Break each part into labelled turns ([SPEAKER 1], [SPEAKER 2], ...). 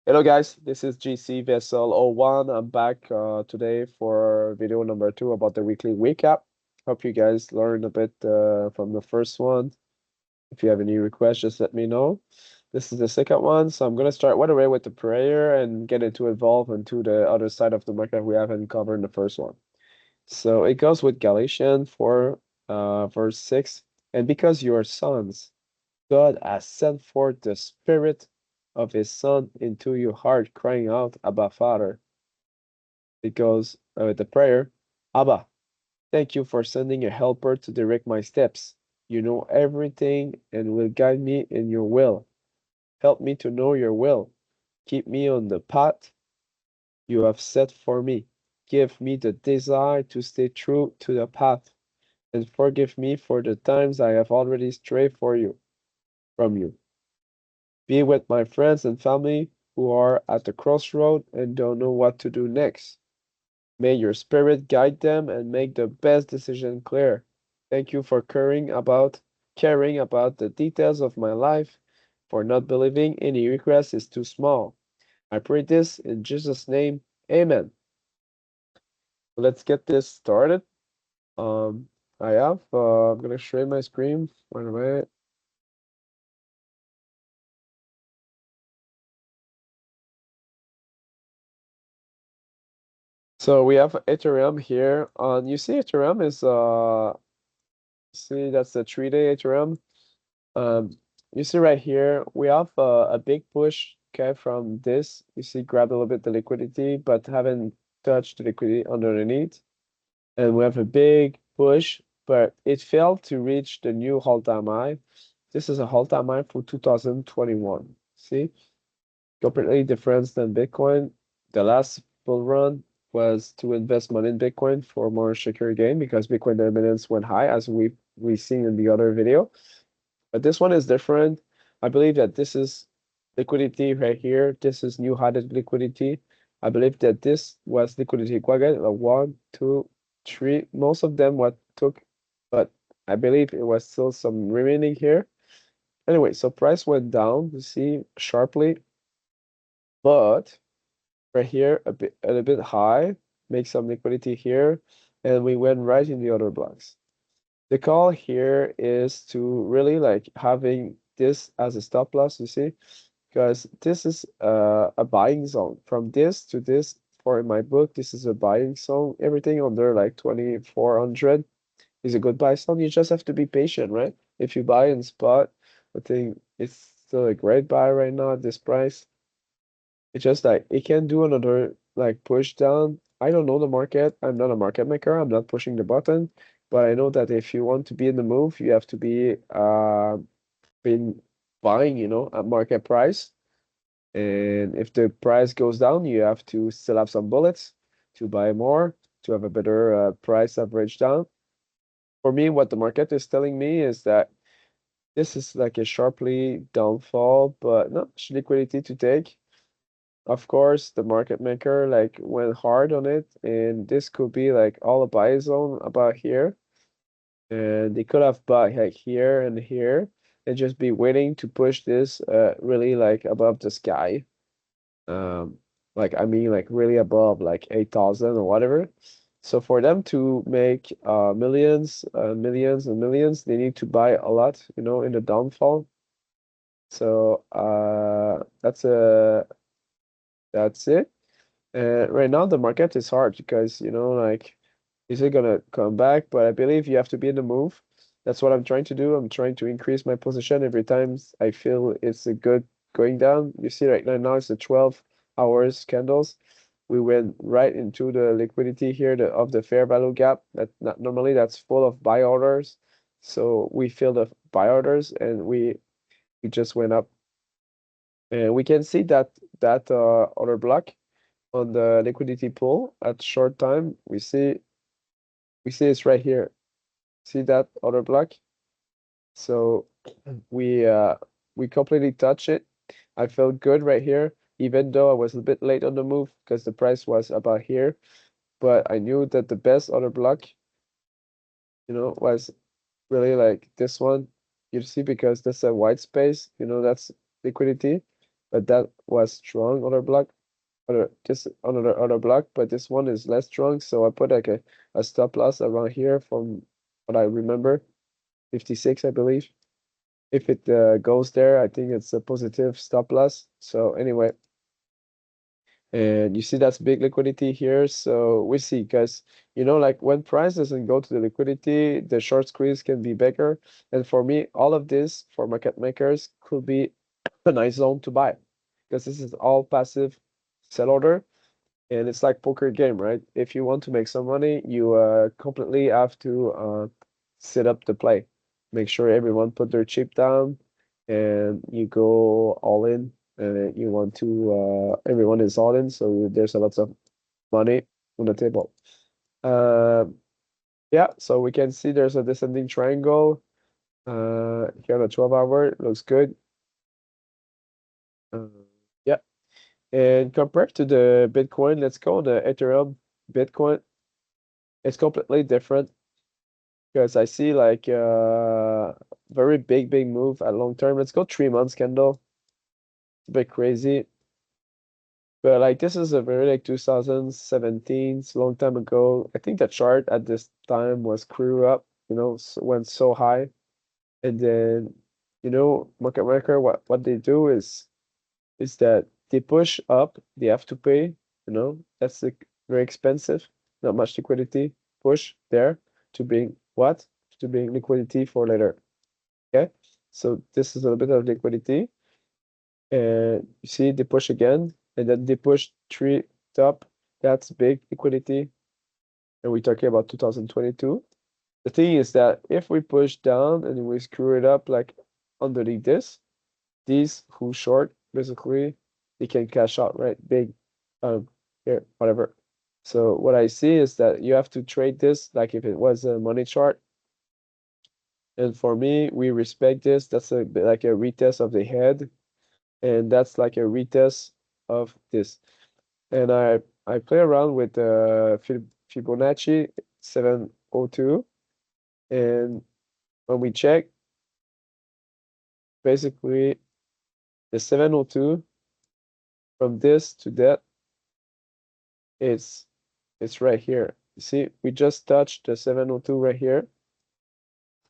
[SPEAKER 1] Hello guys, this is GC Vessel 01. I'm back today for video number 2 about the weekly recap. Hope you guys learned a bit from the first one. If you have any requests, just let me know. This is the second one, so I'm gonna start right away with the prayer and get into evolve into the other side of the market we haven't covered in the first one. So it goes with Galatians 4 verse 6. And because you are sons, God has sent forth the Spirit of His Son into your heart, crying out, Abba, Father. It goes with the prayer, Abba, thank you for sending a helper to direct my steps. You know everything and will guide me in your will. Help me to know your will. Keep me on the path you have set for me. Give me the desire to stay true to the path, and forgive me for the times I have already strayed from you. Be with my friends and family who are at the crossroad and don't know what to do next. May your spirit guide them and make the best decision clear. Thank you for caring about the details of my life, for not believing any request is too small. I pray this in Jesus' name. Amen. Let's get this started. Um, I'm gonna share my screen. Wait a minute. So we have Ethereum here. You see Ethereum is see that's the 3-day Ethereum. Um, you see right here we have a big push, okay, from this. You see grabbed a little bit the liquidity, but haven't touched the liquidity underneath. And we have a big push, but it failed to reach the new all-time high. This is a all-time high for 2021. See? Completely different than Bitcoin. The last bull run was to invest money in Bitcoin for more secure gain because Bitcoin dominance went high, as we've seen in the other video. But this one is different. I believe that this is liquidity right here. This is new added liquidity. I believe that this was liquidity quagga, one, two, three. Most of them what took, but I believe it was still some remaining here. Anyway, so price went down, you see, sharply, but right here a bit high, make some liquidity here, and we went right in the other blocks. The call here is to really like having this as a stop loss, you see, because this is a buying zone. From this to this, for in my book, this is a buying zone. Everything under like 2400 is a good buy zone. You just have to be patient, right? If you buy in spot, I think it's still a great buy right now at this price. It's just like it can do another like push down. I don't know the market. I'm not a market maker. I'm not pushing the button, but I know that if you want to be in the move, you have to be been buying, at market price. And if the price goes down, you have to still have some bullets to buy more to have a better price average down. For me, what the market is telling me is that this is like a sharply downfall, but not much liquidity to take. Of course, the market maker like went hard on it, and this could be like all a buy zone about here, and they could have bought like here and here, and just be waiting to push this really like above the sky. Um, like I mean like really above like 8,000 or whatever. So for them to make millions, millions and millions, they need to buy a lot, in the downfall. So that's it. Right now, the market is hard because, like, is it gonna come back? But I believe you have to be in the move. That's what I'm trying to do. I'm trying to increase my position every time I feel it's a good going down. You see right now it's the 12 hours candles. We went right into the liquidity here of the fair value gap. That not normally that's full of buy orders. So we filled the buy orders and we just went up. And we can see that order block on the liquidity pool at short time. We see it's right here. See that other block? So we uh we completely touch it. I felt good right here, even though I was a bit late on the move because the price was about here. But I knew that the best other block, was really like this one. You see, because that's a white space, that's liquidity. but that was strong other block, other block, but this one is less strong, so I put like a stop loss around here from what I remember, 56, I believe. If it goes there, I think it's a positive stop loss. So anyway, and you see that's big liquidity here. So we see, guys, like when price doesn't go to the liquidity, the short squeeze can be bigger. And for me, all of this for market makers could be a nice zone to buy because this is all passive sell order. And it's like poker game, right? If you want to make some money, you completely have to set up the play. Make sure everyone put their chip down and you go all in. And you want to everyone is all in, so there's a lot of money on the table. Um, yeah, so we can see there's a descending triangle. Here on the 12-hour, it looks good. Uh, yeah, and compared to the Bitcoin, let's go the Ethereum Bitcoin. It's completely different because I see like very big move at long term. Let's go 3 months candle. It's a bit crazy. But like this is a very like 2017, it's a long time ago. I think the chart at this time was screw up, went so high. And then, market maker, what they do is that they push up, they have to pay, that's like very expensive, not much liquidity. Push there to bring what? To bring liquidity for later. Okay. So this is a little bit of liquidity. And you see they push again, and then they push three top. That's big liquidity. And we're talking about 2022. The thing is that if we push down and we screw it up like underneath this, these who short basically they can cash out, right? Big here, whatever. So what I see is that you have to trade this like if it was a money chart. And for me, we respect this. That's a bit like a retest of the head, and that's like a retest of this. And I play around with Fibonacci 702, and when we check, basically the 702 from this to that, it's it's right here. You see, we just touched the 702 right here,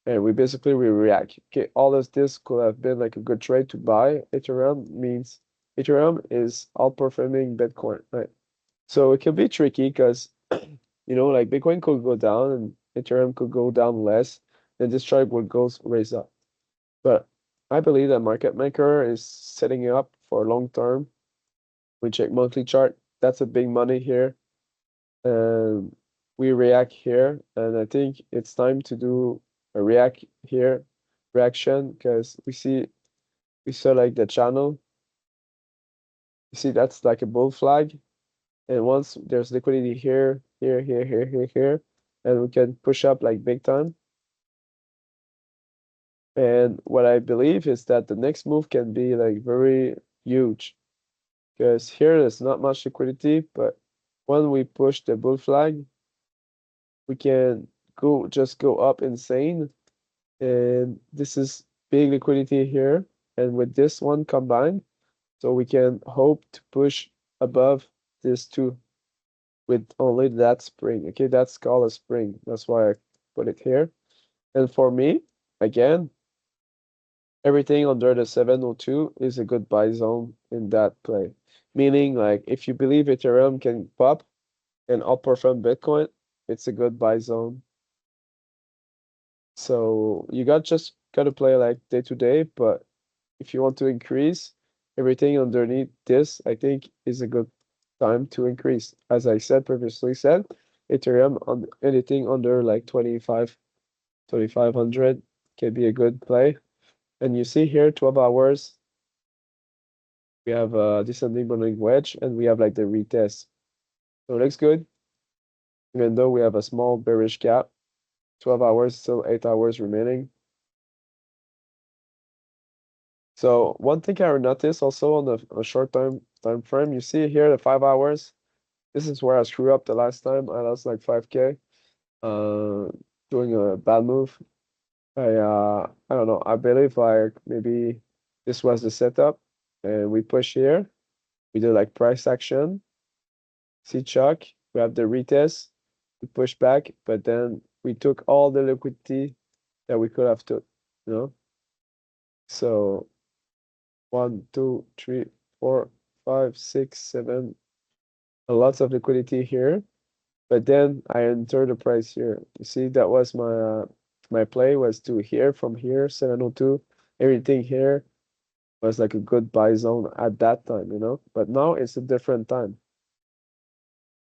[SPEAKER 1] and we react. Okay, all of this could have been like a good trade to buy. Ethereum means Ethereum is outperforming Bitcoin, right? So it can be tricky because like Bitcoin could go down and Ethereum could go down less, and this chart would go raise up. But I believe that market maker is setting it up for long term. We check monthly chart. That's a big money here. And we react here. And I think it's time to do a react here reaction because we saw like the channel. You see that's like a bull flag. And once there's liquidity here, here, and we can push up like big time. And what I believe is that the next move can be like very huge because here there's not much liquidity, but when we push the bull flag, we can go up insane. And this is big liquidity here. And with this one combined, so we can hope to push above this too with only that spring. Okay, that's called a spring. That's why I put it here. And for me, again, everything under the 702 is a good buy zone in that play. Meaning, like, if you believe Ethereum can pop and outperform Bitcoin, it's a good buy zone. So you just gotta play like day to day, but if you want to increase everything underneath this, I think is a good time to increase. As I said previously said, Ethereum on anything under like 2,500 can be a good play. And you see here 12 hours, we have a descending Bollinger Wedge and we have like the retest. So it looks good, even though we have a small bearish gap. 12 hours, still 8 hours remaining. So one thing I noticed also on the short time frame, you see here the 5 hours. This is where I screwed up the last time. I lost like 5K uh doing a bad move. I don't know. I believe like maybe this was the setup. and we push here. We do like price action. See Chuck, we have the retest. We push back, but then we took all the liquidity that we could have took, you know? So 1, 2, 3, 4, 5, 6, 7. Lots of liquidity here. But then I enter the price here. You see, that was my play was to here from here, 702. Everything here was like a good buy zone at that time, you know? But now it's a different time.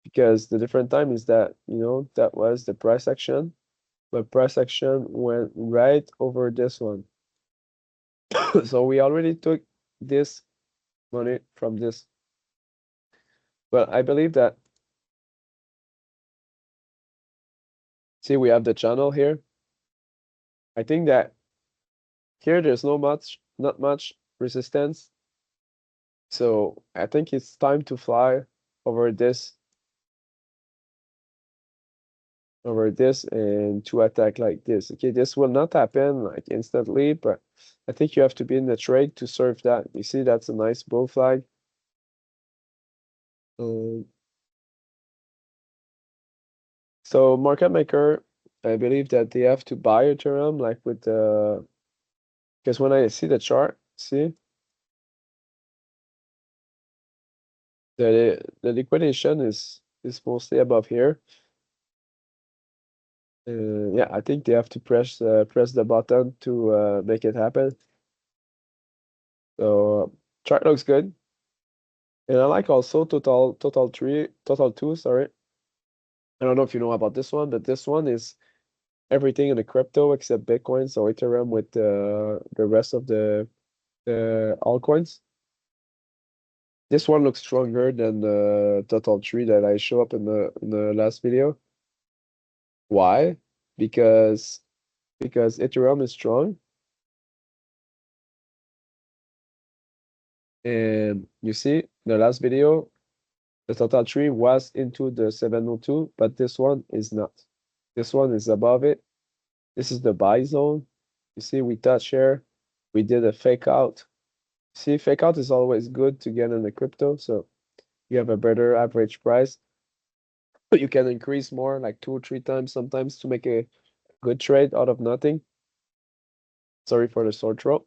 [SPEAKER 1] Because the different time is that, you know, that was the price action, but price action went right over this one. So we already took this money from this. But I believe that, see, we have the channel here. I think that here there's not much resistance. So I think it's time to fly over this, and to attack like this. Okay, this will not happen like instantly, but I think you have to be in the trade to serve that. You see, that's a nice bull flag. Um, so market maker, I believe that they have to buy Ethereum like with the, because when I see the chart, see the liquidation is mostly above here. Yeah, I think they have to press the button to make it happen. So chart looks good, and I like also total two. Sorry, I don't know if you know about this one, but this one is everything in the crypto except Bitcoin, so Ethereum with the rest of the altcoins. This one looks stronger than the total tree that I show up in the last video. Why? Because Ethereum is strong, and you see the last video, the total tree was into the 702, but this one is not. This one is above it. This is the buy zone. You see, we touch here. We did a fake out. See, fake out is always good to get in the crypto, so you have a better average price. But you can increase more, like 2 or 3 times sometimes to make a good trade out of nothing. Sorry for the sore throat.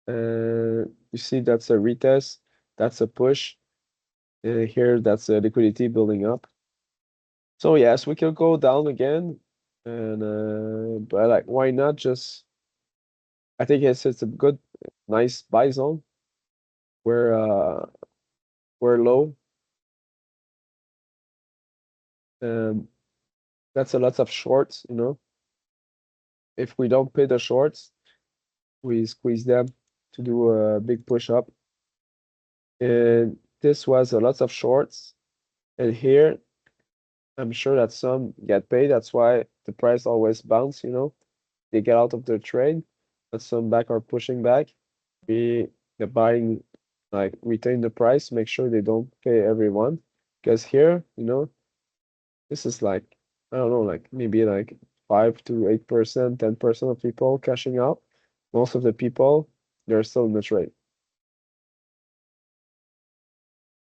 [SPEAKER 1] You see, that's a retest. That's a push. Here, that's a liquidity building up. So yes, we could go down again, and but like, why not just? I think it's a good, nice buy zone. We're uh we're low. Um, that's a lot of shorts, you know. If we don't pay the shorts, we squeeze them to do a big push up. And this was a lot of shorts. And here, I'm sure that some get paid. That's why the price always bounce, you know. They get out of their trade, but some back are pushing back. We the buying like retain the price, make sure they don't pay everyone. Because here, you know, this is like, I don't know, like maybe like 5 to 8%, 10% of people cashing out. Most of the people, they're still in the trade.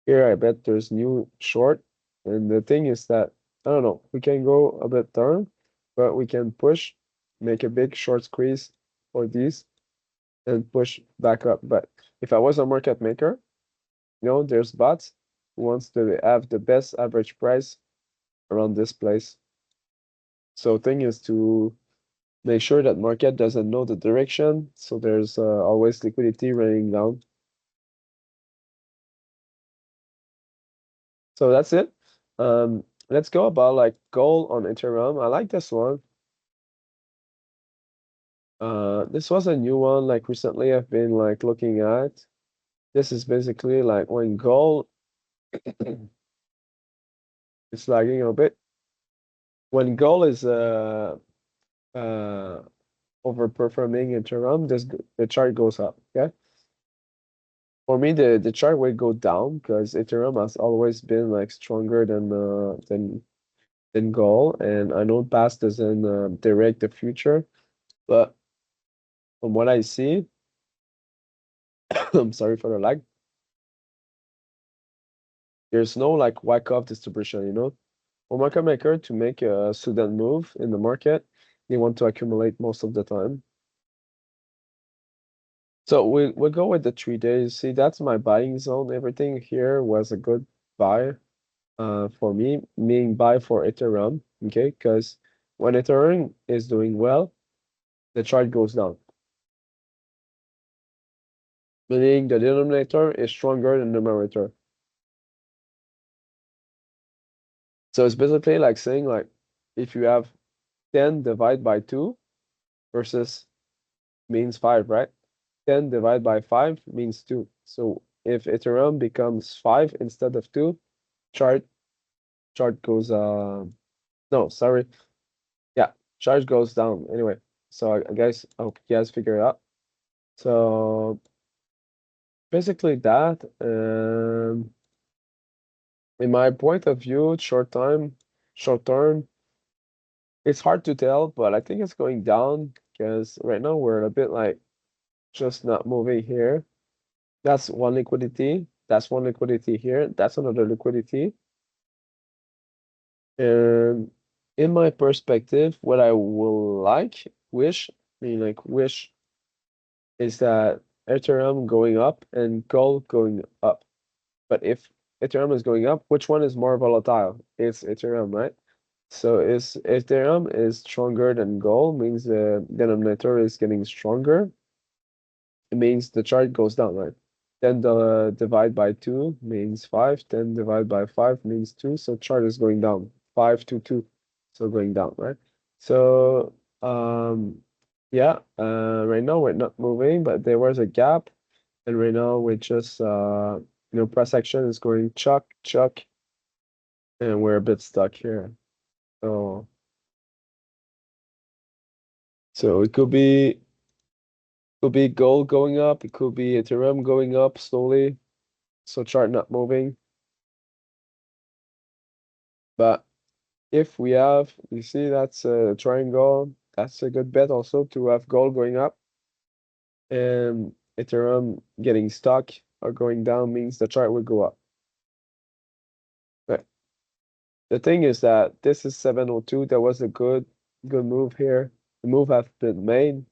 [SPEAKER 1] Here, I bet there's new short. And the thing is that, I don't know, we can go a bit down, but we can push, make a big short squeeze for these and push back up. But if I was a market maker, you know, there's bots who wants to have the best average price around this place. So thing is to make sure that market doesn't know the direction. So there's always liquidity running down. So that's it. Let's go about like gold on Ethereum. I like this one. This was a new one like recently I've been like looking at. This is basically like when gold is lagging a bit. When gold is uh overperforming Ethereum, the chart goes up. Okay. For me, the chart will go down because Ethereum has always been like stronger than gold, and I know past doesn't direct the future, but from what I see, I'm sorry for the lag. There's no like whack off distribution, you know? For market maker to make a sudden move in the market, they want to accumulate most of the time. So we'll go with the 3 days. See, that's my buying zone. Everything here was a good buy for me, meaning buy for Ethereum, okay? Because when Ethereum is doing well, the chart goes down, meaning the denominator is stronger than the numerator. So it's basically like saying like if you have 10 divided by 2 versus means 5, right? 10 divided by 5 means 2. So if Ethereum becomes 5 instead of 2, chart chart goes no, sorry. Yeah, chart goes down anyway. So I guess I hope you guys figure it out. So basically that in my point of view, short term, it's hard to tell, but I think it's going down because right now we're a bit like just not moving here. That's one liquidity. That's one liquidity here. That's another liquidity. And in my perspective, what I will wish is that Ethereum going up and gold going up. But if Ethereum is going up, which one is more volatile? It's Ethereum, right? So is Ethereum is stronger than gold, means the denominator is getting stronger. It means the chart goes down, right? Then the divide by 2 means 5. 10 divided by 5 means 2. So chart is going down. 5 to 2. So going down, right? So yeah, right now we're not moving, but there was a gap. And right now we're just price action is going chuck, chuck, and we're a bit stuck here. So so it could be gold going up, it could be Ethereum going up slowly, so chart not moving. But if you see that's a triangle, that's a good bet also to have gold going up and Ethereum getting stuck or going down means the chart will go up. But the thing is that this is 702. That was a good move here. The move has been made.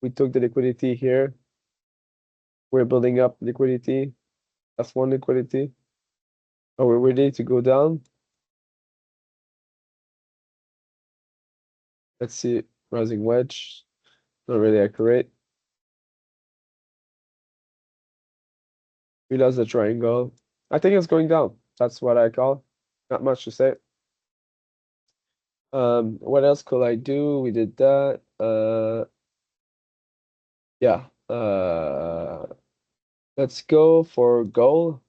[SPEAKER 1] We took the liquidity here. We're building up liquidity. That's one liquidity. Are we ready to go down? Let's see. Rising wedge. Not really accurate. We lost the triangle. I think it's going down. That's what I call. Not much to say. What else could I do? We did that. Yeah. Let's go for goal.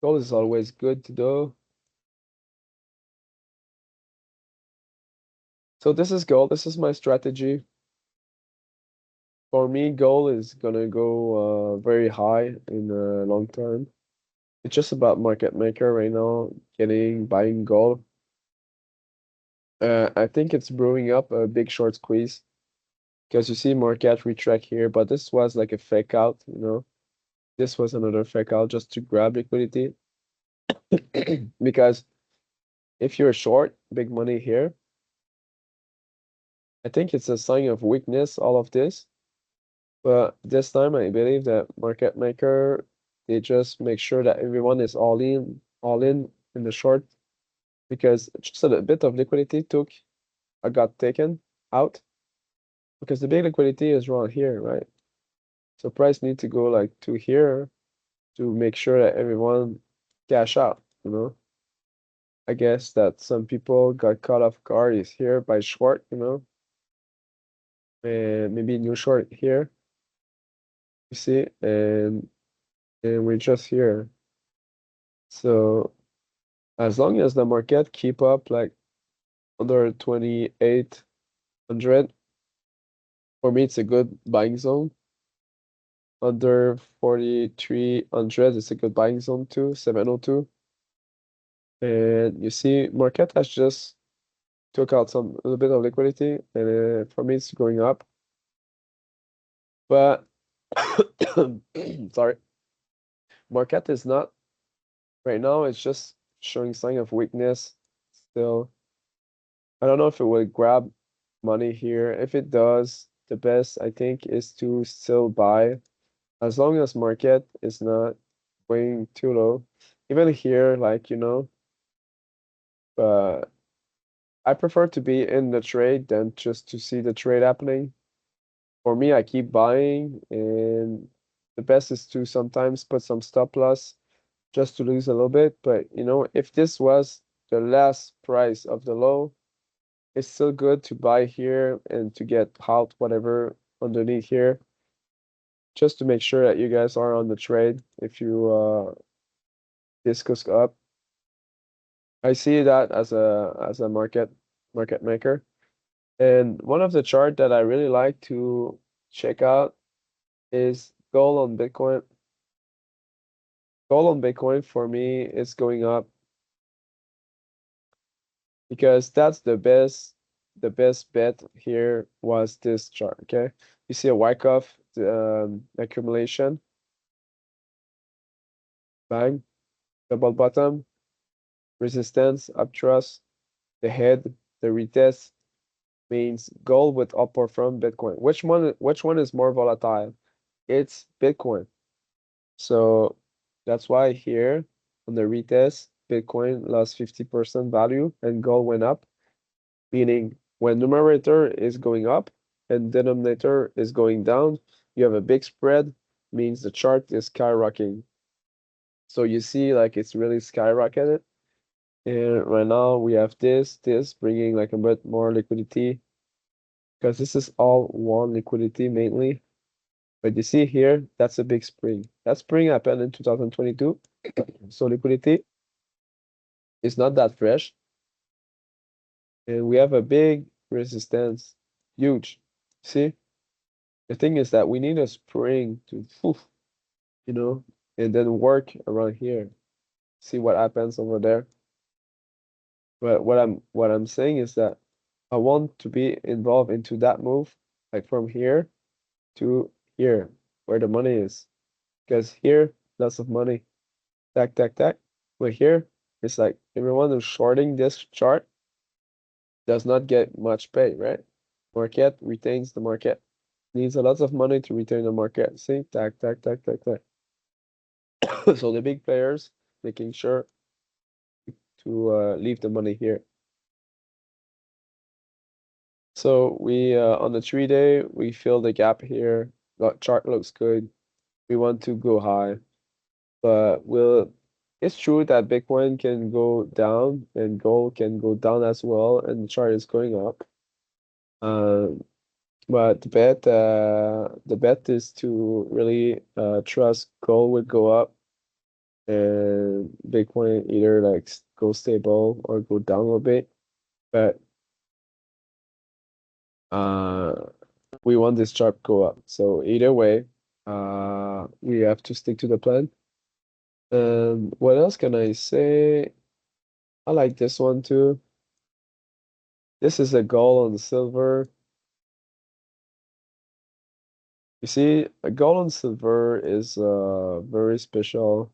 [SPEAKER 1] Goal is always good to do. So this is goal. This is my strategy. For me, goal is gonna go very high in the long term. It's just about market maker right now, buying gold. I think it's brewing up a big short squeeze because you see market retract here, but this was like a fake out, you know. This was another fake out just to grab liquidity because if you're short, big money here, I think it's a sign of weakness, all of this. But this time, I believe that market maker, they just make sure that everyone is all in the short because just a bit of liquidity got taken out because the big liquidity is around here, right? So price need to go like to here to make sure that everyone cash out, you know? I guess that some people got caught off guard is here by short, you know, and maybe new short here, you see, and we're just here. So as long as the market keep up like under 2,800, for me it's a good buying zone. Under 4,300 is a good buying zone too, 702. And you see, market has just took out a little bit of liquidity, and for me it's going up. But Sorry. Market is not right now, it's just showing sign of weakness still. I don't know if it will grab money here. If it does, the best I think is to still buy as long as market is not going too low. Even here, like, but I prefer to be in the trade than just to see the trade happening. For me, I keep buying, and the best is to sometimes put some stop loss just to lose a little bit. But if this was the last price of the low, it's still good to buy here and to get out whatever underneath here, just to make sure that you guys are on the trade if you this goes up. I see that as a market maker. And one of the chart that I really like to check out is gold on Bitcoin. Gold on Bitcoin for me is going up because that's the best bet here was this chart, okay? You see a Wyckoff accumulation, bang, double bottom, resistance, uptrust, the head, the retest means gold with upper from Bitcoin. Which one is more volatile? It's Bitcoin. So that's why here on the retest, Bitcoin lost 50% value and gold went up, meaning when numerator is going up and denominator is going down, you have a big spread, means the chart is skyrocketing. So you see like it's really skyrocketed. And right now we have this bringing like a bit more liquidity because this is all one liquidity mainly. But you see here, that's a big spring. That spring happened in 2022. So liquidity is not that fresh. And we have a big resistance, huge. See, the thing is that we need a spring to, poof, you know, and then work around here. See what happens over there. But what I'm saying is that I want to be involved into that move, like from here to here, where the money is. Because here, lots of money. Tack, tack, tack. But here, it's like everyone who's shorting this chart does not get much pay, right? Market retains the market. Needs a lot of money to retain the market. See, tack, tack, tack, tack, tack. So the big players making sure to leave the money here. So we on the 3 day, we fill the gap here. The chart looks good. We want to go high, but it's true that Bitcoin can go down and gold can go down as well, and the chart is going up. Um, but the bet is to really trust gold would go up and Bitcoin either like go stable or go down a little bit. But uh we want this chart go up. So either way, we have to stick to the plan. And what else can I say? I like this one too. This is a gold on silver. You see, a gold on silver is very special.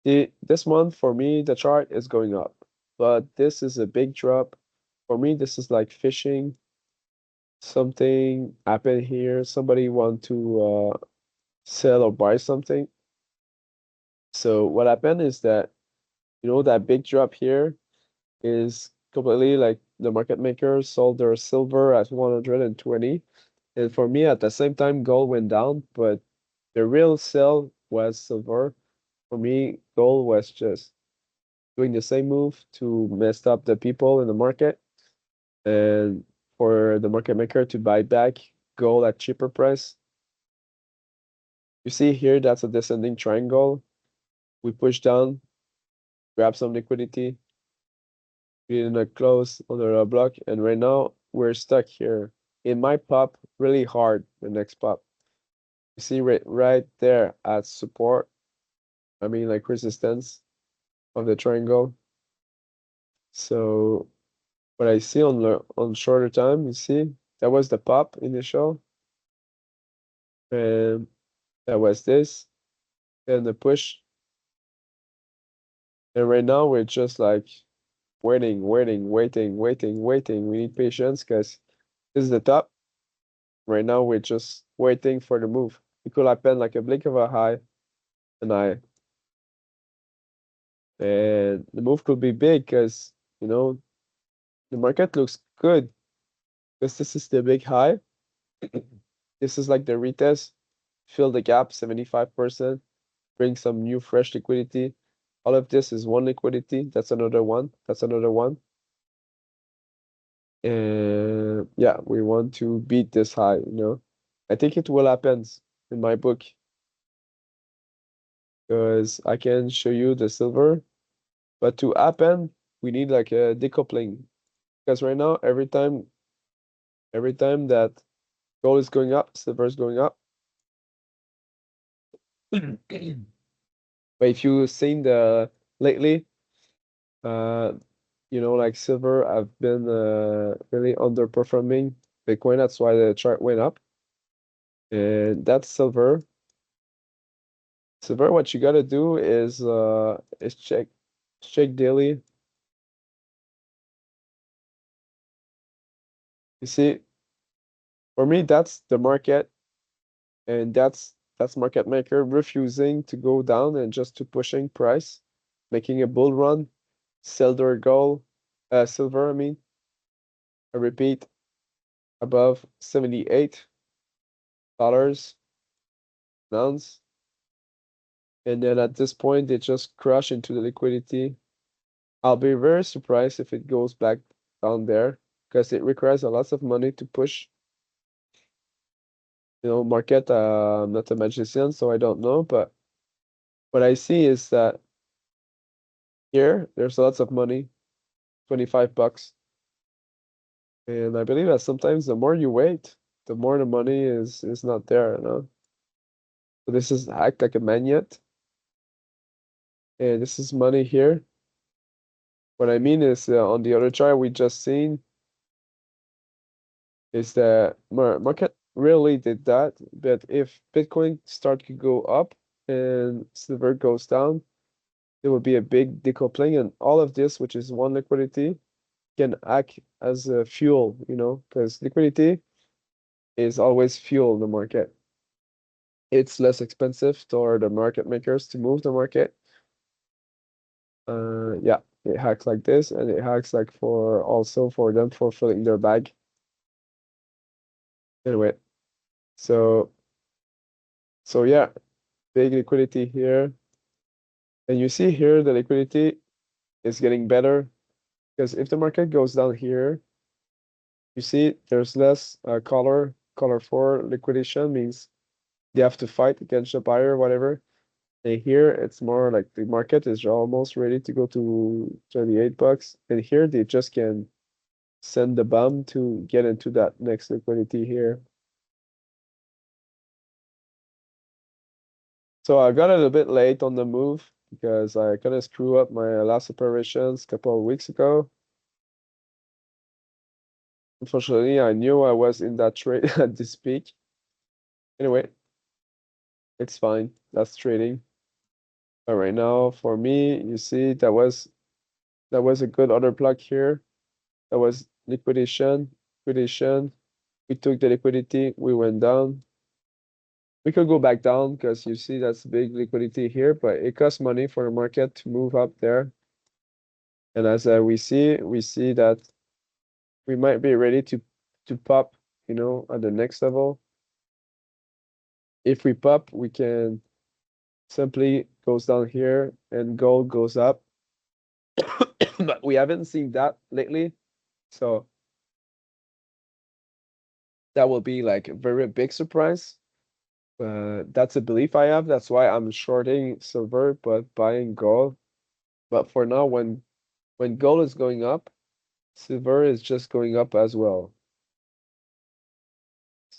[SPEAKER 1] This one for me, the chart is going up, but this is a big drop. For me, this is like fishing. Something happened here. Somebody want to sell or buy something. So what happened is that that big drop here is completely like the market makers sold their silver at 120. And for me, at the same time, gold went down, but the real sell was silver. For me, gold was just doing the same move to mess up the people in the market and for the market maker to buy back gold at cheaper price. You see here, that's a descending triangle. We push down, grab some liquidity, we in a close under a block, and right now we're stuck here. It might pop really hard the next pop. You see right there at support, I mean like resistance of the triangle. So what I see on shorter time, you see, that was the pop initial. And that was this, and the push. And right now we're just like waiting. We need patience because this is the top. Right now we're just waiting for the move. It could happen like a blink of a eye, an eye, and the move could be big because the market looks good because this is the big high. This is like the retest, fill the gap 75%, bring some new fresh liquidity. All of this is one liquidity. That's another one. That's another one. And yeah, we want to beat this high. I think it will happen in my book because I can show you the silver, but to happen, we need like a decoupling because right now, every time that gold is going up, silver is going up. But if you've seen the lately, uh, like silver have been really underperforming Bitcoin. That's why the chart went up. And that's silver. Silver, what you gotta do is check daily. You see, for me, that's the market, and that's market maker refusing to go down and just to pushing price, making a bull run, sell their gold, silver, I mean. I repeat, above $78 an ounce. And then at this point, they just crash into the liquidity. I'll be very surprised if it goes back down there because it requires a lot of money to push. Market, I'm not a magician, so I don't know, but what I see is that here there's lots of money, $25. And I believe that sometimes the more you wait, the more the money is not there. So this is act like a magnet, and this is money here. What I mean is on the other chart we just seen is that market really did that, but if Bitcoin start to go up and silver goes down, there will be a big decoupling, and all of this, which is one liquidity, can act as a fuel, because liquidity is always fuel in the market. It's less expensive for the market makers to move the market. Yeah, it hacks like this, and it hacks like for also for them for filling their bag. Anyway, so yeah, big liquidity here. And you see here the liquidity is getting better because if the market goes down here, you see there's less color 4 liquidation means they have to fight against the buyer or whatever. And here it's more like the market is almost ready to go to $28. And here they just can send the bomb to get into that next liquidity here. So I got a little bit late on the move because I kind of screw up my last operations a couple of weeks ago. Unfortunately, I knew I was in that trade at this peak. Anyway, it's fine. That's trading. But right now, for me, you see, that was a good order block here. That was liquidation, liquidation. We took the liquidity, we went down. We could go back down because you see that's big liquidity here, but it costs money for the market to move up there. And as we see that we might be ready to pop, at the next level. If we pop, we can simply goes down here and gold goes up. But we haven't seen that lately. So that will be like a very big surprise. That's a belief I have. That's why I'm shorting silver but buying gold. But for now, when gold is going up, silver is just going up as well.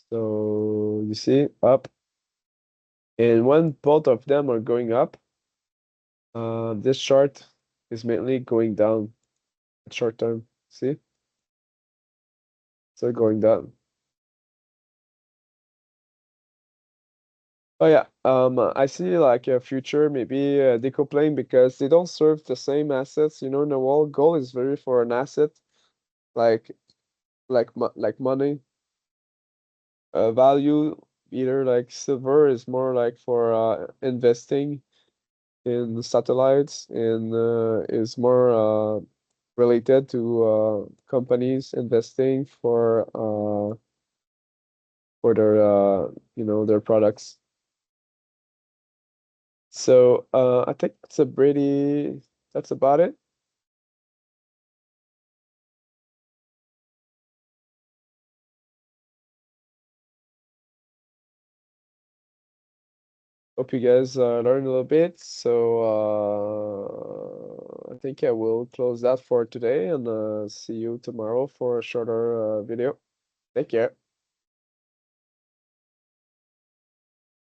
[SPEAKER 1] So you see, up. And when both of them are going up, this chart is mainly going down short term. See? So going down. Oh yeah, I see like a future maybe decoupling because they don't serve the same assets, you know, in the world. Gold is very for an asset like like money, value. Either like silver is more like for investing in satellites and is more related to companies investing for their you know their products. So I think that's about it. Hope you guys learned a little bit. So I think I will close that for today and see you tomorrow for a shorter video. Take care.